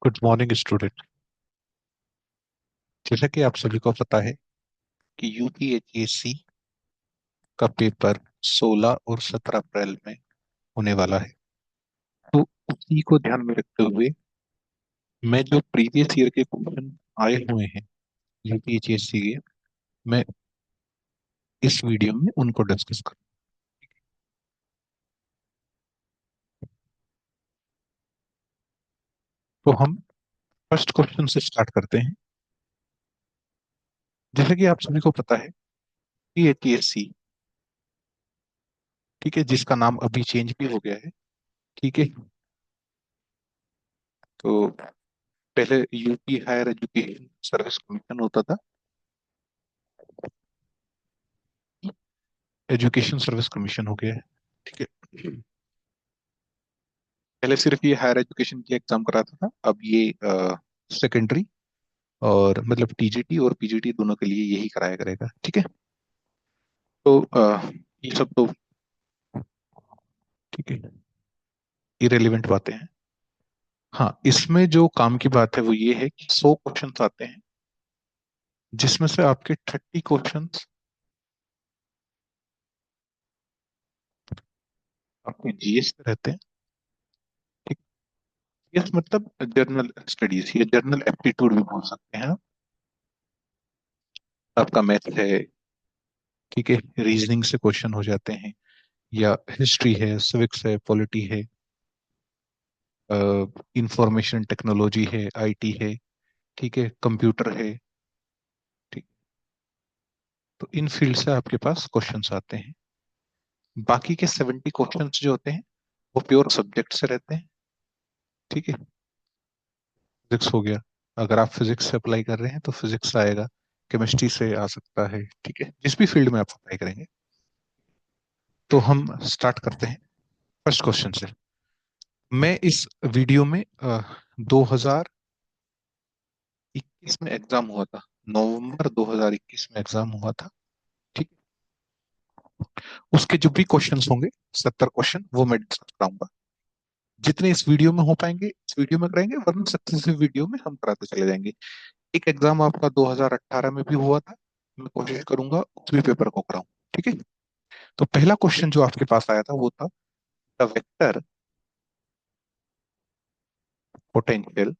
Good morning student. जैसा कि आप सभी को पता है कि यूपीएचएससी का पेपर 16 और 17 अप्रैल में होने वाला है। तो उसी को ध्यान में रखते हुए मैं जो प्रीवियस ईयर के क्वेश्चन आए हुए हैं यूपीएचएससी के, मैं इस वीडियो में उनको डिस्कस करूँ। तो हम फर्स्ट क्वेश्चन से स्टार्ट करते हैं। जैसा कि आप सभी को पता है कि यूपीएचएससी, ठीक है, जिसका नाम अभी चेंज भी हो गया है। ठीक है, तो पहले UP higher education service commission होता था। एजुकेशन सर्विस कमीशन हो गया है। ठीक है, पहले सिर्फ ये हायर एजुकेशन की एग्जाम कराता था, अब ये सेकेंडरी और मतलब टीजीटी और पीजीटी दोनों के लिए यही कराया करेगा। ठीक है, तो ये सब तो ठीक है, इरेलीवेंट बातें हैं। हाँ, इसमें जो काम की बात है वो ये है कि 100 क्वेश्चन आते हैं, जिसमें से आपके 30 क्वेश्चन आपके जीएस से रहते हैं। ठीक, जीएस मतलब जनरल स्टडीज या जनरल एप्टीट्यूड भी बोल सकते हैं आप। आपका मैथ है, ठीक है, रीजनिंग से क्वेश्चन हो जाते हैं, या हिस्ट्री है, सिविक्स है, पॉलिटी है, इंफॉर्मेशन टेक्नोलॉजी है, आईटी है, ठीक है, कंप्यूटर है। ठीक, तो इन फील्ड से आपके पास क्वेश्चंस आते हैं। बाकी के 70 क्वेश्चंस जो होते हैं वो प्योर सब्जेक्ट से रहते हैं। ठीक है, फिजिक्स हो गया, अगर आप फिजिक्स से अप्लाई कर रहे हैं तो फिजिक्स आएगा, केमिस्ट्री से आ सकता है। ठीक है, जिस भी फील्ड में आप अप्लाई करेंगे। तो हम स्टार्ट करते हैं फर्स्ट क्वेश्चन से। मैं इस वीडियो में 2021 में एग्जाम हुआ था, नवंबर 2021 में एग्जाम हुआ था। ठीक, उसके जो भी क्वेश्चंस होंगे, 70 क्वेश्चन, वो मैं डिस्कस कराऊंगा। जितने इस वीडियो में हो पाएंगे इस वीडियो में कराएंगे, वरना सक्सेसिव वीडियो में हम कराते चले जाएंगे। एक एग्जाम आपका 2018 में भी हुआ था, मैं कोशिश करूंगा उस भी पेपर को कराऊं। ठीक है, तो पहला क्वेश्चन जो आपके पास आया था वो था the vector potential,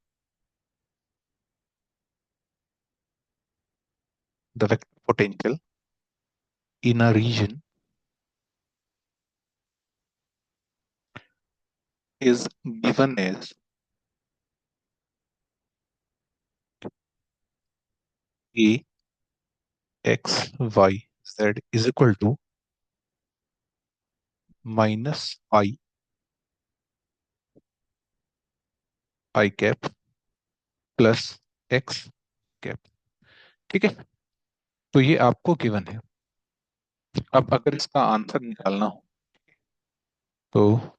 the vector potential in a region is given as A x y z is equal to minus i i cap plus x cap. ठीक है, तो ये आपको गिवन है। अब अगर इसका आंसर निकालना हो तो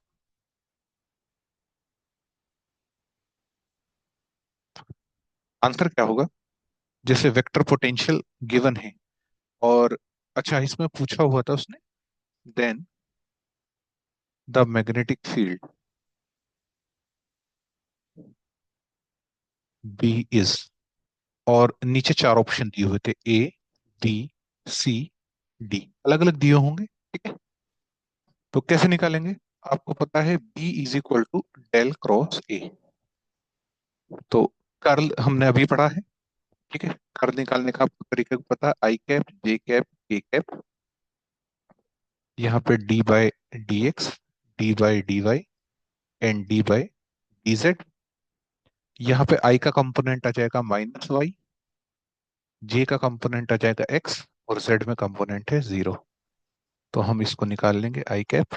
आंसर क्या होगा? जैसे वेक्टर पोटेंशियल गिवन है, और अच्छा इसमें पूछा हुआ था उसने, then the magnetic field B is, और नीचे चार ऑप्शन दिए हुए थे, ए बी सी डी, अलग अलग दिए होंगे। ठीक है, तो कैसे निकालेंगे? आपको पता है B is equal to del cross A, तो कर्ल हमने अभी पढ़ा है। ठीक है, कर्ल निकालने का आपको तरीका पता है, i cap j cap k cap, यहाँ पे d by d x, d by d y and d by d z. यहाँ पे आई का कंपोनेंट आ जाएगा माइनस वाई, जे का कंपोनेंट आ जाएगा एक्स, और जेड में कंपोनेंट है जीरो। तो हम इसको निकाल लेंगे, आई कैप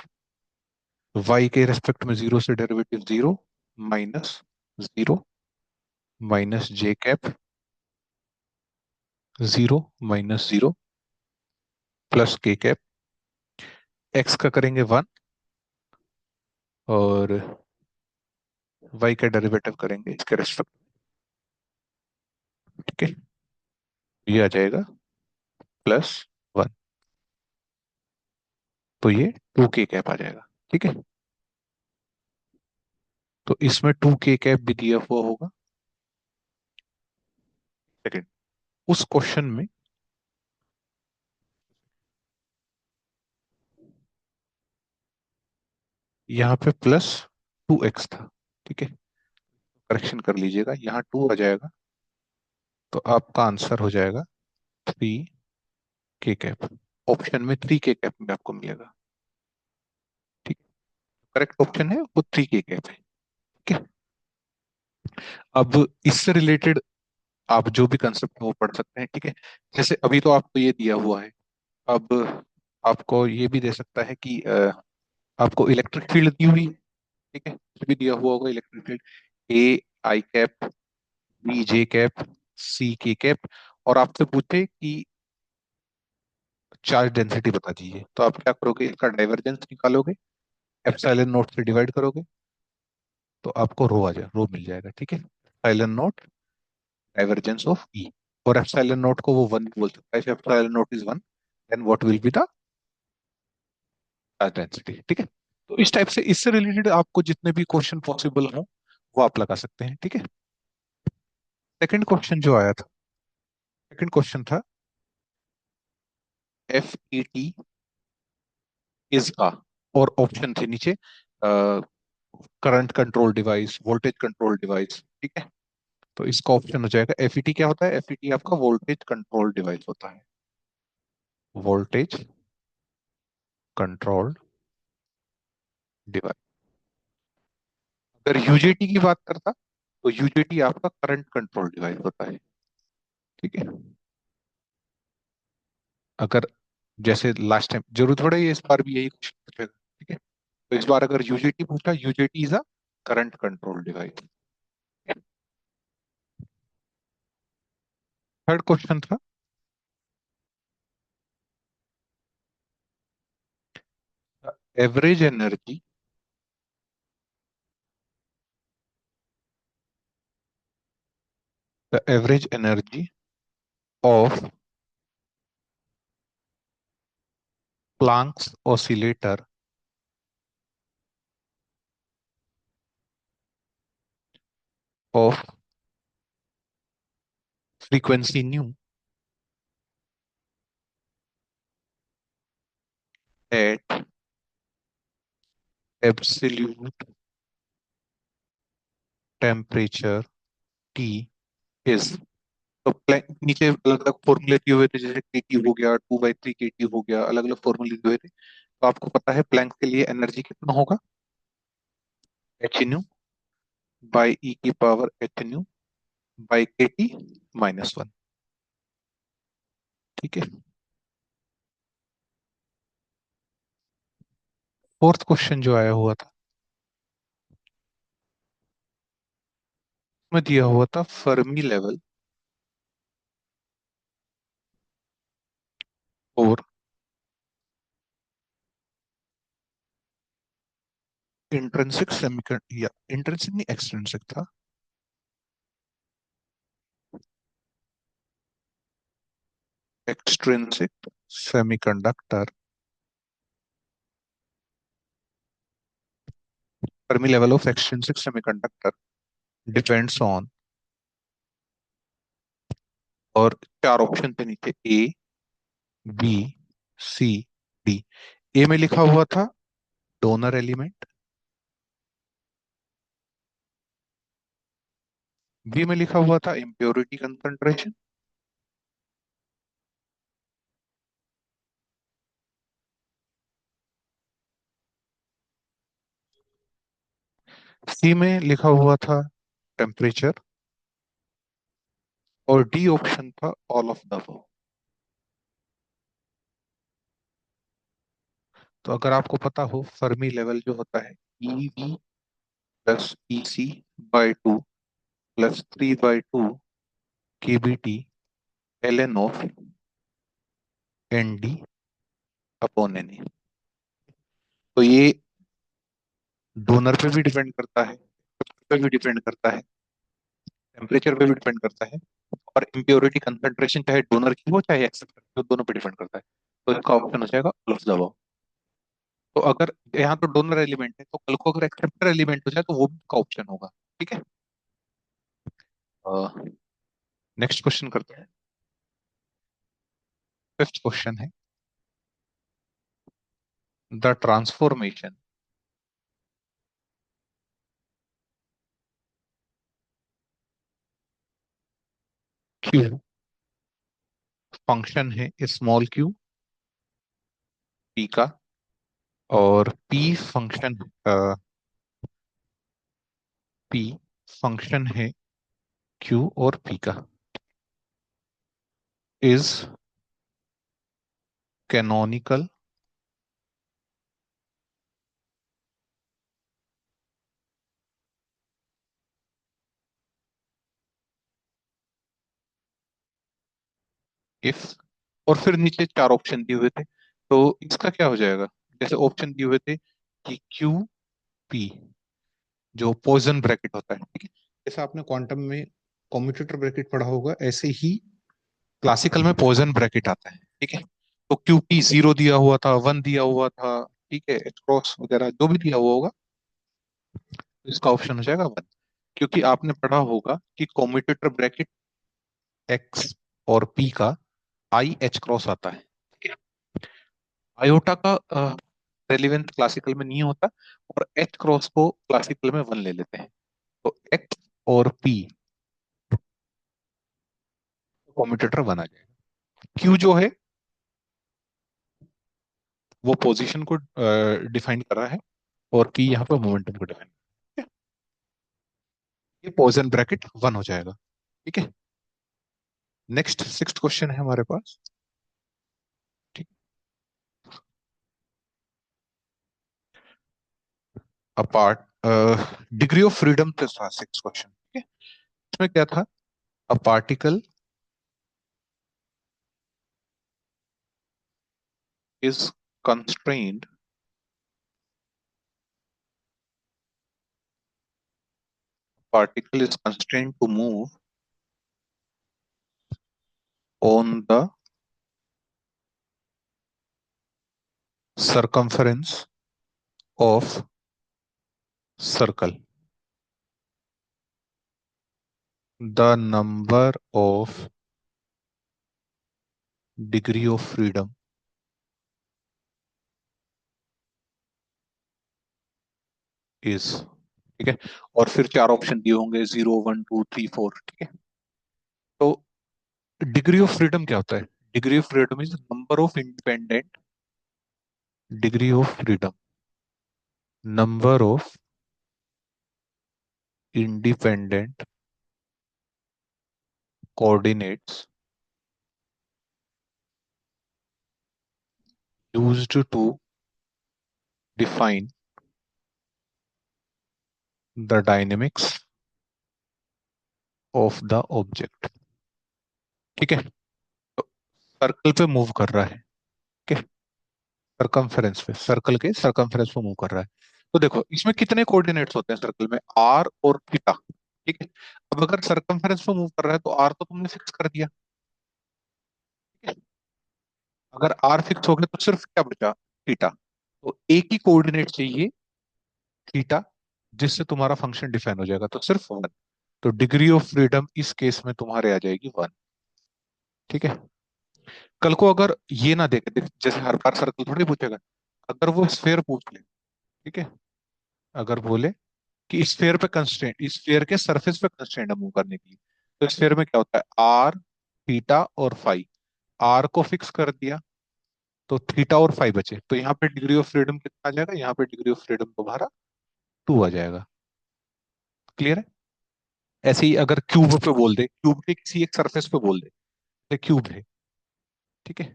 वाई के रेस्पेक्ट में जीरो से derivative zero, minus zero, minus j cap zero, minus zero, plus k cap, x का करेंगे वन, और वाई का डेरिवेटिव करेंगे इसके रेस्पेक्ट। ठीक है, ये आ जाएगा प्लस वन, तो ये टू के कैप आ जाएगा। ठीक है, तो इसमें टू के कैप भी दिया हुआ होगा, सेकंड, उस क्वेश्चन में यहाँ पे +2x था, ठीक है। करेक्शन कर लीजिएगा, यहाँ 2 आ जाएगा, तो आपका आंसर हो जाएगा 3k कैप। ऑप्शन में 3k कैप में आपको मिलेगा, ठीक है। करेक्ट ऑप्शन है वो 3k कैप है, ठीक है। अब इससे रिलेटेड आप जो भी कंसेप्ट है वो पढ़ सकते हैं, ठीक है। जैसे अभी तो आपको ये दिया हुआ है, अब आपको ये भी दे सकता है कि आपको इलेक्ट्रिक फील्ड दी हुई है, ठीक है, ये भी दिया हुआ होगा electric field. A I cap, B J cap, C K cap, और आपसे पूछे कि चार्ज डेंसिटी बता दीजिए, तो आप क्या करोगे, इसका डाइवर्जेंस निकालोगे, एप्सिलॉन नोट से डिवाइड करोगे, तो आपको रो मिल जाएगा, ठीक है। एप्सिलॉन नोट डाइवर्जेंस ऑफ ई, और एप्सिलॉन नोट को वो 1 बोल सकता है, if epsilon naught is 1 then what will be the charge density, ठीक है। तो इस टाइप से इससे रिलेटेड आपको जितने भी क्वेश्चन पॉसिबल हो वो आप लगा सकते हैं, ठीक है। सेकंड क्वेश्चन जो आया था, सेकंड क्वेश्चन था FET इज अ, और ऑप्शन थे नीचे current control device, voltage control device, ठीक है। तो इसका ऑप्शन हो जाएगा FET। क्या होता है FET? आपका वोल्टेज कंट्रोल डिवाइस होता है, वोल्टेज कंट्रोल डिवाइस। अगर UJT की बात करता तो UJT आपका करंट कंट्रोल डिवाइस होता है, ठीक है। अगर जैसे लास्ट टाइम जरूरत पड़े इस बार भी यही क्वेश्चन पूछेगा, ठीक है। तो इस बार अगर UJT पूछा, UJT is a current control device. Third question था average energy the average energy of Planck's oscillator of frequency nu at absolute temperature T is. तो नीचे अलग अलग फॉर्मूले दिए हुए थे, जैसे KT हो गया, 2/3 KT हो गया, अलग अलग फॉर्मूले दिए हुए थे। तो आपको पता है प्लैंक के लिए एनर्जी कितना होगा, H_nu/E⁻h⁻, ठीक है। फोर्थ क्वेश्चन जो आया हुआ था उसमें दिया हुआ था फर्मी लेवल और इंट्रिंसिक सेमीकंडक्टर, या इंट्रिंसिक नहीं एक्सट्रिंसिक था, extrinsic semiconductor. Fermi level of extrinsic semiconductor depends on, और चार ऑप्शन थे नीचे, A B C D। ए में लिखा हुआ था डोनर एलिमेंट, बी में लिखा हुआ था इम्प्योरिटी कंसंट्रेशन, सी में लिखा हुआ था टेम्परेचर, और डी ऑप्शन था ऑल ऑफ द अबव। तो अगर आपको पता हो फर्मी लेवल जो होता है EV+EC/2 +3/2 KBT ln of ND/NE। तो ये डोनर पे भी डिपेंड करता है, पे भी डिपेंड करता है, टेम्परेचर पे भी डिपेंड करता है, और इम्प्योरिटी कंसंट्रेशन चाहे डोनर की हो चाहे एक्सेप्टर की हो, दोनों पे डिपेंड करता है। तो इसका ऑप्शन हो जाएगा ऑल ऑफ द अबव। तो अगर यहाँ तो डोनर एलिमेंट है, तो कल को अगर एक्सेप्टर एलिमेंट हो जाए तो वो भी का ऑप्शन होगा, ठीक है। नेक्स्ट क्वेश्चन करते हैं। फिफ्थ क्वेश्चन है, द ट्रांसफॉर्मेशन क्यू फंक्शन है स्मॉल क्यू पी का, और पी फंक्शन है क्यू और पी का, इज कैनोनिकल इफ, और फिर नीचे चार ऑप्शन दिए हुए थे, तो इसका क्या हो जाएगा? जैसे ऑप्शन दिए हुए थे कि क्यू पी, जो पॉइजन ब्रैकेट होता है, ठीक है, जैसे आपने क्वांटम में कॉम्यूटेटर ब्रैकेट पढ़ा होगा, ऐसे ही क्लासिकल में पॉइजन ब्रैकेट आता है, ठीक है। तो क्यू पी जीरो दिया हुआ था, वन दिया हुआ था, ठीक है, एच क्रॉस वगैरह जो भी दिया हुआ होगा, तो इसका ऑप्शन हो जाएगा वन। क्योंकि आपने पढ़ा होगा कि कॉम्यूटेटर ब्रैकेट एक्स और पी का आई एच क्रॉस आता है, ठीक है। आयोटा का रेलिवेंस क्लासिकल में नहीं होता, और एच क्रॉस को क्लासिकल में वन ले लेते हैं। तो एक्स और पी कॉम्यूटेटर वन आ जाएगा। क्यू जो है वो पोजीशन को डिफाइन कर रहा है, और पी यहाँ पे मोमेंटम को डिफाइन, ये पोजन ब्रैकेट वन हो जाएगा, ठीक है। नेक्स्ट सिक्स्थ क्वेश्चन है हमारे पास, ठीक। अपार्ट डिग्री ऑफ फ्रीडम पे था सिक्स क्वेश्चन, ठीक है। इसमें क्या था? A particle is constrained, particle is constrained to move on the circumference of circle. The number of degree of freedom is, ठीक है। और फिर चार ऑप्शन दिए होंगे, zero, one, two, three, four, ठीक है। तो डिग्री ऑफ फ्रीडम क्या होता है? Degree of freedom is number of independent, degree of freedom, number of independent coordinates used to define the dynamics of the object, ठीक है। तो सर्कल पे मूव कर रहा है, ठीक है, सरकमफेरेंस पे, सर्कल के सरकमफेरेंस पे मूव कर रहा है। तो देखो इसमें कितने कोऑर्डिनेट्स होते हैं सर्कल में? आर और थीटा, ठीक है। अब अगर सरकमफेरेंस पे मूव कर रहा है तो आर तो तुमने फिक्स कर दिया, ठीक है। अगर आर फिक्स हो गया तो सिर्फ क्या बचा? थीटा। तो एक ही कोऑर्डिनेट चाहिए, थीटा, जिससे तुम्हारा फंक्शन डिफाइन हो जाएगा, तो सिर्फ वन। तो डिग्री ऑफ फ्रीडम इस केस में तुम्हारे आ जाएगी वन, ठीक है। कल को अगर ये ना देखे, जैसे हर बार सर्कल थोड़ी पूछेगा, अगर वो स्फेयर पूछ ले, ठीक है, अगर बोले कि स्फेयर पे कंस्ट्रेंट, स्फेयर के सरफेस पे कंस्ट्रेंट है मूव करने के लिए, तो स्फेयर में क्या होता है? आर, थीटा और फाई। आर को फिक्स कर दिया तो थीटा और फाई बचे, तो यहाँ पे डिग्री ऑफ फ्रीडम कितना आ जाएगा? यहाँ पे डिग्री ऑफ फ्रीडम तुम्हारा टू आ जाएगा। क्लियर है? ऐसे ही अगर क्यूब पे बोल दे, क्यूब के किसी एक सरफेस पे बोल दे क्यूब है, ठीक है,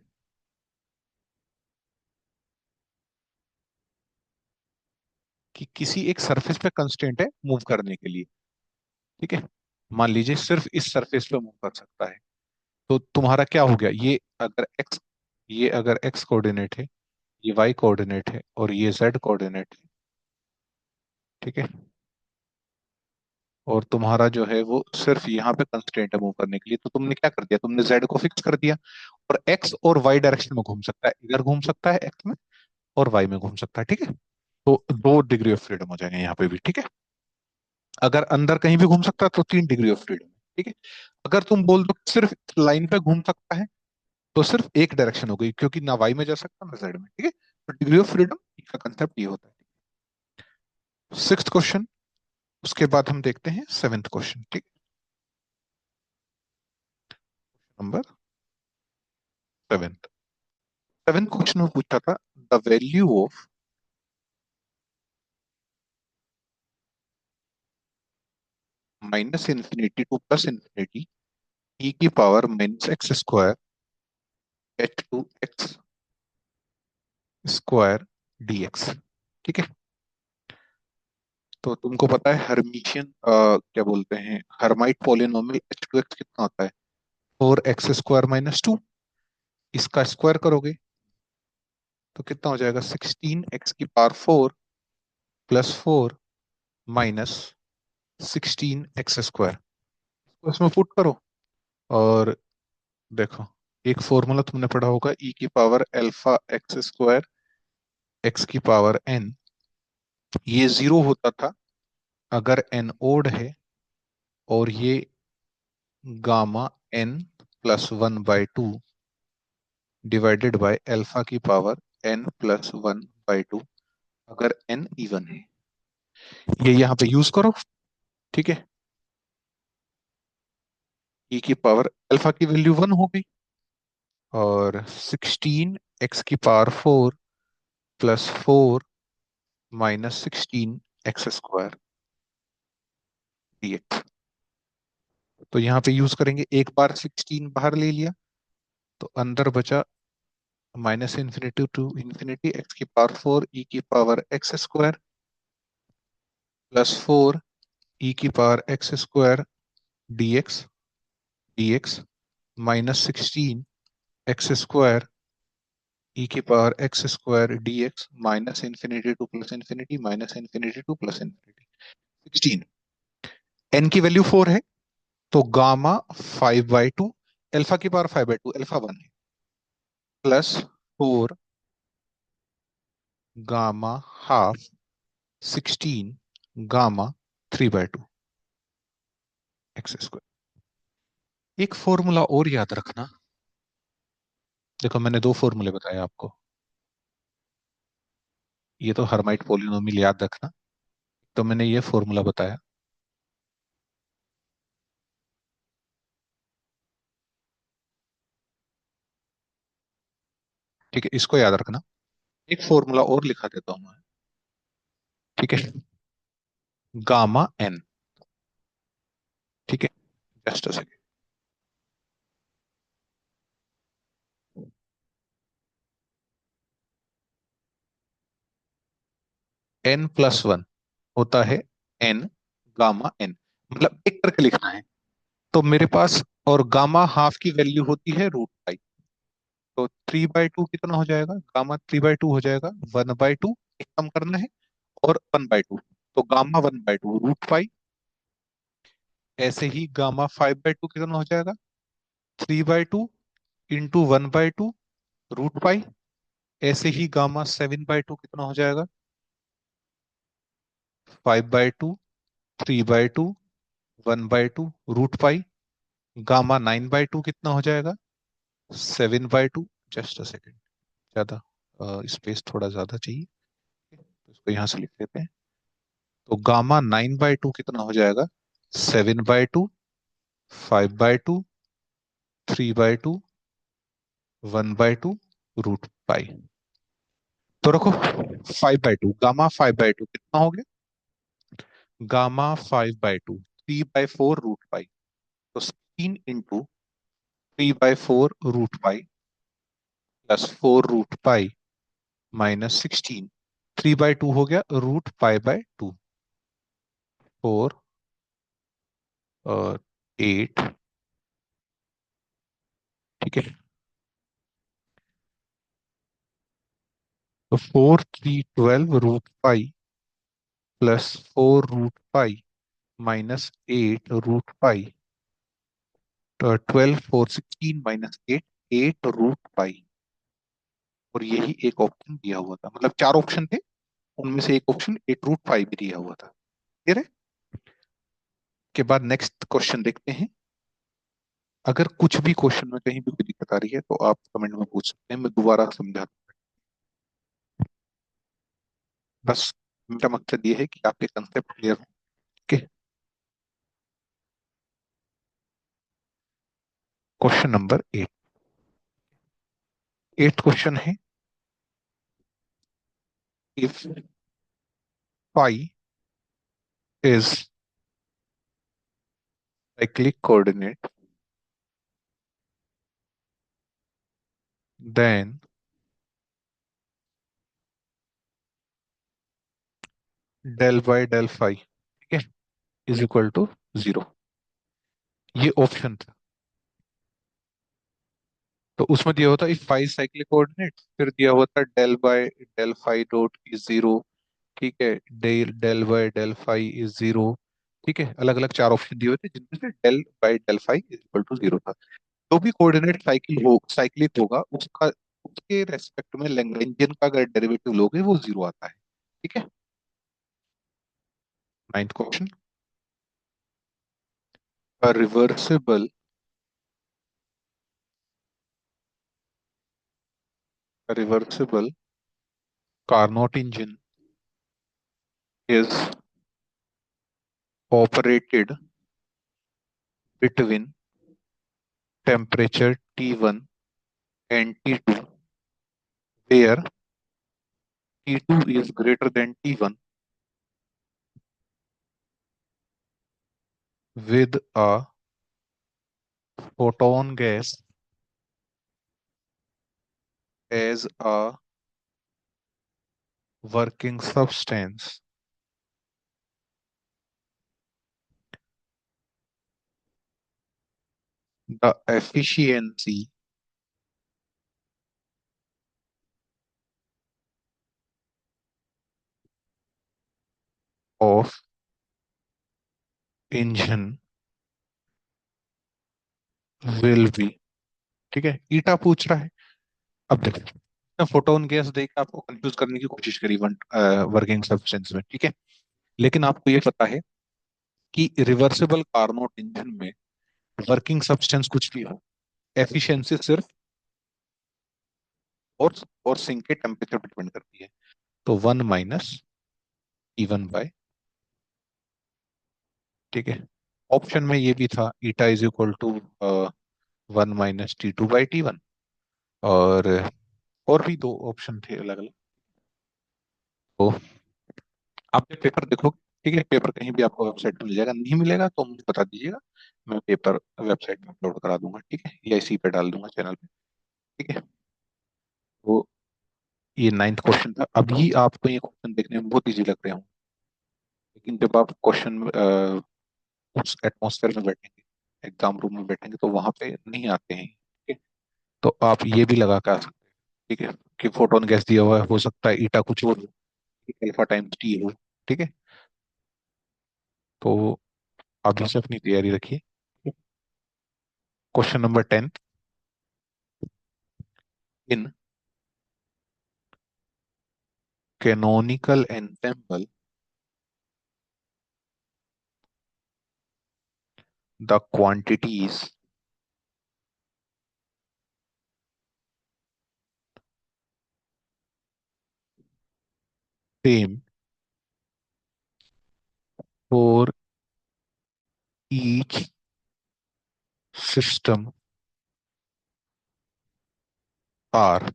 कि किसी एक सरफेस पे कंस्ट्रेंट है मूव करने के लिए, ठीक है, मान लीजिए सिर्फ इस सरफेस पे मूव कर सकता है, तो तुम्हारा क्या हो गया? ये अगर एक्स कोऑर्डिनेट है, ये वाई कोऑर्डिनेट है, और ये जेड कोऑर्डिनेट है, ठीक है, और तुम्हारा जो है वो सिर्फ यहाँ पे कंस्ट्रेंट है मूव करने के लिए, तो तुमने क्या कर दिया? तुमने जेड को फिक्स कर दिया, और एक्स और वाई डायरेक्शन में घूम सकता है, इधर घूम सकता है एक्स में, और वाई में घूम सकता है, ठीक है। तो दो डिग्री ऑफ फ्रीडम हो जाएंगे यहाँ पे भी, ठीक है। अगर अंदर कहीं भी घूम सकता है तो तीन डिग्री ऑफ फ्रीडम, ठीक है। अगर तुम बोल दो कि सिर्फ लाइन पे घूम सकता है, तो सिर्फ एक डायरेक्शन हो गई, क्योंकि ना वाई में जा सकता ना जेड में, ठीक है। तो डिग्री ऑफ फ्रीडम का कंसेप्ट ये होता है। सिक्स्थ क्वेश्चन, उसके बाद हम देखते हैं सेवेंथ क्वेश्चन, ठीक। Number seventh. सेवेंथ क्वेश्चन में पूछा था the value of minus infinity to plus infinity e की power minus x square h two x square d x, ठीक है। तो तुमको पता है हर्मिशियन क्या बोलते हैं, Hermite polynomial H two x कितना होता है, 4x² - 2। इसका स्क्वायर करोगे तो कितना हो जाएगा, 16x⁴ +4 -16x²। तो इसमें पुट करो और देखो, एक फॉर्मूला तुमने पढ़ा होगा, ई की power alpha x square x की पावर एन। ये जीरो होता था अगर एन ओड है, और ये gamma n +1/2 divided by alpha की पावर n+1/2 अगर n इवन है। ये यहाँ पे यूज करो, ठीक है। e की पावर अल्फा की वैल्यू 1 हो गई, और 16x⁴ +4 -16x² dx। तो यहाँ पे यूज करेंगे, एक बार 16 बाहर ले लिया तो अंदर बचा -∞ to infinity x⁴ e⁴x² +4 e⁴x² dx dx -16x² e⁴x² dx -∞ to +∞ -∞ to +∞। 16, n की वैल्यू 4 है, तो गामा 5/2, अल्फा की पावर 5/2, अल्फा 1 है, +4 गामा हाफ 16 गामा 3/2 x²। एक फॉर्मूला और याद रखना, देखो मैंने दो फॉर्मूले बताए आपको, ये तो हर्माइट पॉलिनोमियल याद रखना। तो मैंने ये फॉर्मूला बताया, ठीक है, इसको याद रखना। एक फॉर्मूला और लिखा देता हूं मैं, ठीक है। गामा एन, ठीक है, जस्ट अ सेकेंड। n+1 होता है n गामा एन, मतलब एक करके लिखना है। तो मेरे पास, और गामा हाफ की वैल्यू होती है √5। तो 3/2 कितना हो जाएगा, गामा 3/2 हो जाएगा 1/2, एक कम करना है, और 1/2, तो गामा 1/2 √5। ऐसे ही गामा 5/2 कितना हो जाएगा, 3/2 इंटू 1/2 √5। ऐसे ही गामा 7/2 कितना हो जाएगा, 5/2 3/2 1/2 √5। गामा 9/2 कितना हो जाएगा, 7/2। जस्ट अ सेकेंड, ज्यादा स्पेस थोड़ा ज्यादा चाहिए, तो इसको यहां से लिख देते हैं। तो गामा 9/2 कितना हो जाएगा, 7/2 5/2 3/2 1/2 √5। तो रखो 5/2, गामा 5/2 कितना हो गया, गामा 5/2 3/4 √5। तो 16 × 3/4 √5 +4 √5 -16, 3/2 हो गया √π/2, 4 और 8, ठीक है। तो 4 3 12 √π +4 √π -8 √π, तो 12 4 16 -8 8 √π। और यही एक ऑप्शन दिया हुआ था, मतलब चार ऑप्शन थे, उनमें से एक ऑप्शन 8 √5 भी दिया हुआ था। क्लियर है। के बाद नेक्स्ट क्वेश्चन देखते हैं। अगर कुछ भी क्वेश्चन में कहीं भी कोई दिक्कत आ रही है तो आप कमेंट में पूछ सकते हैं, मैं दोबारा समझा। बस मेरा मकसद ये है कि आपके कंसेप्ट क्लियर हो। Okay. Question number 8। Eight question है, if phi is cyclic coordinate then del by del phi, ठीक है, इज इक्वल टू 0। ये ऑप्शन था। तो उसमें दिया होता इफ फाई साइक्लिक कोऑर्डिनेट, फिर दिया होता del by del phi dot is 0, ठीक है, del del by del phi is 0, ठीक है। अलग अलग चार ऑप्शन दिए हुए थे जिनमें से del by del phi is equal to 0 था। जो भी कोऑर्डिनेट साइक्लिक होगा उसका, उसके रेस्पेक्ट में लैग्रेंजियन का अगर डेरिवेटिव लोगे वो 0 आता है, ठीक है। Ninth question, a reversible Carnot engine is operated between temperature T1 and T2, where T2 is greater than T1, with a photon gas as a working substance. The efficiency of engine will be, ठीक है, ईटा पूछ रहा है। अब देखो, photon gas देख के आपको कंफ्यूज करने की कोशिश करी वर्किंग सब्सटेंस में, ठीक है। लेकिन आपको ये पता है कि रिवर्सिबल कार्नोट इंजन में वर्किंग सब्सटेंस कुछ भी हो, एफिशिएंसी सिर्फ और सिंक के टेम्परेचर पर डिपेंड करती है। तो 1 - T1 बाय, ठीक है। ऑप्शन में ये भी था eta is equal to 1 - T2/T1। और भी दो ऑप्शन थे अलग अलग। तो आप जब पेपर देखो, ठीक है, पेपर कहीं भी आपको वेबसाइट पे मिल जाएगा, नहीं मिलेगा तो मुझे बता दीजिएगा, मैं पेपर वेबसाइट पे अपलोड करा दूंगा, ठीक है, या इसी पे डाल दूंगा चैनल पे, ठीक है। तो ये नाइन्थ क्वेश्चन था। अभी आपको ये क्वेश्चन देखने में बहुत इजी लग रहे हों, लेकिन जब आप क्वेश्चन उस एटमॉस्फेयर में बैठेंगे, एग्जाम रूम में बैठेंगे, तो वहां पे नहीं आते हैं, ठीक है। तो आप ये भी लगा के आ सकते हैं, ठीक है, कि फोटोन गैस दिया हुआ है, हो सकता है ईटा कुछ और हो, अल्फा टाइम्स टी हो, ठीक है। तो अभी से अपनी तैयारी रखिए। Question number 10, in canonical ensemble, the quantities same for each system are।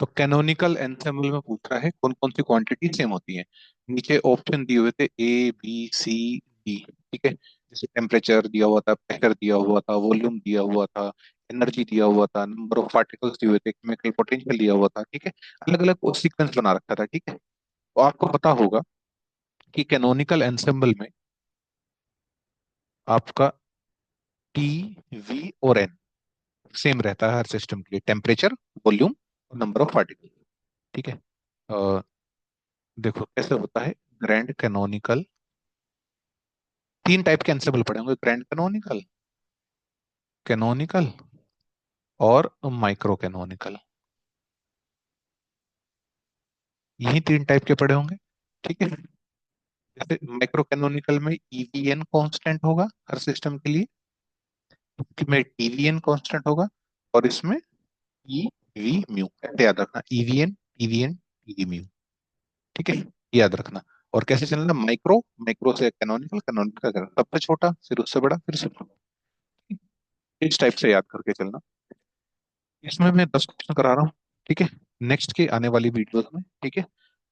तो कैनोनिकल एंसेम्बल में पूछ रहा है कौन कौन सी क्वांटिटी सेम होती है। नीचे ऑप्शन दिए हुए थे A B C D, ठीक है। जैसे टेम्परेचर दिया हुआ था, प्रेशर दिया हुआ था, वॉल्यूम दिया हुआ था, एनर्जी दिया हुआ था, नंबर ऑफ पार्टिकल्स दिए हुए थे, केमिकल पोटेंशियल दिया हुआ था, ठीक है। अलग अलग सीक्वेंस बना रखा था, ठीक है। तो आपको पता होगा कि कैनोनिकल एंसेम्बल में आपका टी, वी और एन सेम रहता है हर सिस्टम के लिए, टेम्परेचर, वॉल्यूम और नंबर ऑफ पार्टिकल, ठीक है। अ, देखो कैसे होता है ग्रैंड कैनोनिकल। तीन टाइप के एंसेंबल पड़े होंगे, ग्रैंड कैनोनिकल, कैनोनिकल और माइक्रो कैनोनिकल। यही तीन टाइप के पड़े होंगे, ठीक है। जैसे माइक्रो कैनोनिकल में ईवीएन कांस्टेंट होगा हर सिस्टम के लिए, में टीवीएन कांस्टेंट होगा और इसमें ई वी म्यू, ऐसे याद रखना, ईवीएन टीवीएन टीवी म्यू। ठीक है, ये याद रखना। और कैसे चलना, माइक्रो, माइक्रो से कैनोनिकल, कैनोनिकल का सबसे छोटा, फिर उससे बड़ा, फिर उससे छोटा, इस टाइप से याद करके चलना। इसमें मैं 10 क्वेश्चन करा रहा हूँ। ठीक है, नेक्स्ट के आने वाली वीडियोस में, ठीक है,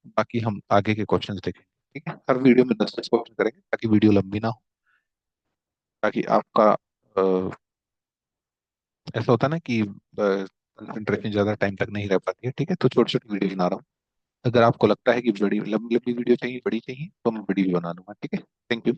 बाकी हम आगे के क्वेश्चंस देखेंगे। ठीक है, हर वीडियो में 10 10 क्वेश्चन करेंगे ताकि वीडियो लंबी ना हो, ताकि आपका ऐसा होता है ना कि कंसंट्रेशन ज्यादा टाइम तक नहीं रह पाती है। ठीक है, तो छोटी छोटी वीडियो बना रहा हूँ। अगर आपको लगता है कि बड़ी लंबी लंबी वीडियो चाहिए, बड़ी चाहिए, तो मैं बड़ी भी बना दूंगा। ठीक है, थैंक यू।